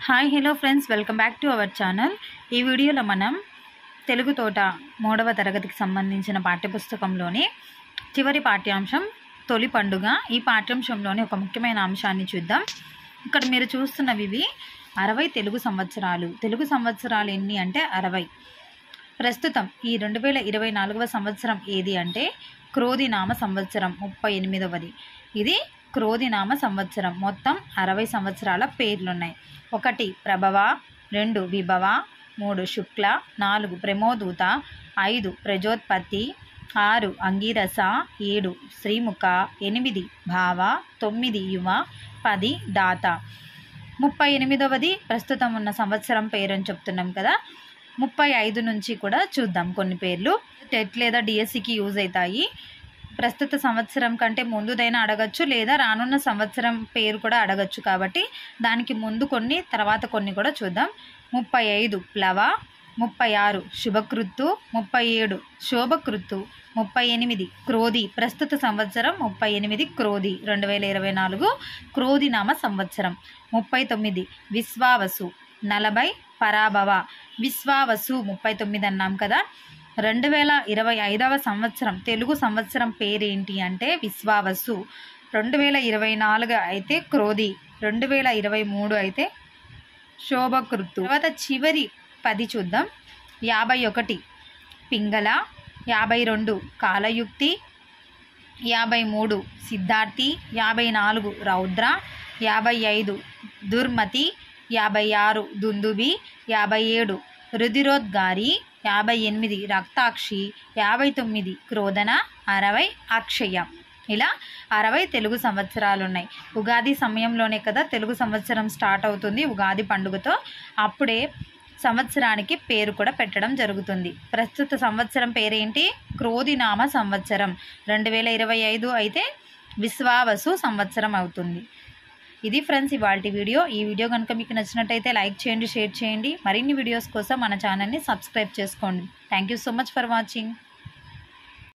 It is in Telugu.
Hi hello friends, welcome back to our channel. ఈ వీడియోలో మనం తెలుగు తోట 3వ తరగతికి సంబంధించిన పాఠ్యపుస్తకంలోని చివరి పాఠ్యాంశం తొలి పండుగ. ఈ పాఠ్యాంశంలోని ఒక ముఖ్యమైన అంశాన్ని చూద్దాం. ఇక్కడ మీరు చూస్తున్నవి 60 తెలుగు సంవత్సరాలు. తెలుగు సంవత్సరాలు ఎన్ని అంటే 60. ప్రస్తుతం ఈ 2024వ సంవత్సరం ఏది అంటే క్రోధినామ సంవత్సరం 38వది. ఇది క్రోధినామ సంవత్సరం. మొత్తం 60 సంవత్సరాల పేర్లున్నాయి. 1 ప్రభవ, 2 విభవ, 3 శుక్ల, 4 ప్రమోదూత, 5 ప్రజోత్పత్తి, 6 అంగీరస, 7 శ్రీముఖ, 8 భావ, 9 యువ, 10 దాత. 38వది ప్రస్తుతం ఉన్న సంవత్సరం పేరు అని చెప్తున్నాం కదా. 35 నుంచి కూడా చూద్దాం. కొన్ని పేర్లు టెట్ లేదా డిఎస్సికి యూజ్ అవుతాయి. ప్రస్తుత సంవత్సరం కంటే ముందుదైనా అడగచ్చు, లేదా రానున్న సంవత్సరం పేరు కూడా అడగచ్చు. కాబట్టి దానికి ముందు కొన్ని, తర్వాత కొన్ని కూడా చూద్దాం. 35 ప్లవ, 36 శుభకృత్తు, 37 శోభకృత్తు, 38 క్రోధి. ప్రస్తుత సంవత్సరం 38 క్రోధి, 2024 క్రోధినామ సంవత్సరం. 39 విశ్వావసు, 40 పరాభవ. విశ్వావసు 39 అన్నాం కదా. 2025వ సంవత్సరం తెలుగు సంవత్సరం పేరేంటి అంటే విశ్వావసు. 2024 అయితే క్రోధి, 2023 అయితే శోభకృత్తు. తర్వాత చివరి 10 చూద్దాం. 51 పింగళ, 52 కాలయుక్తి, 53 సిద్ధార్థి, 54 రౌద్ర, 55 దుర్మతి, 56 దుందుబి, 57 రుధిరోద్గారి, 58 రక్తాక్షి, 59 క్రోధన, 60 అక్షయ. ఇలా 60 తెలుగు సంవత్సరాలు ఉన్నాయి. ఉగాది సమయంలోనే కదా తెలుగు సంవత్సరం స్టార్ట్ అవుతుంది, ఉగాది పండుగతో. అప్పుడే సంవత్సరానికి పేరు కూడా పెట్టడం జరుగుతుంది. ప్రస్తుత సంవత్సరం పేరేంటి? క్రోధినామ సంవత్సరం. 2025 అయితే విశ్వావసు సంవత్సరం అవుతుంది. ఇది ఫ్రెండ్స్ ఇవాల్టి వీడియో. ఈ వీడియో కనుక మీకు నచ్చినట్టయితే లైక్ చేయండి, షేర్ చేయండి. మరిన్ని వీడియోస్ కోసం మన ఛానల్ని సబ్స్క్రైబ్ చేసుకోండి. Thank you so much for watching.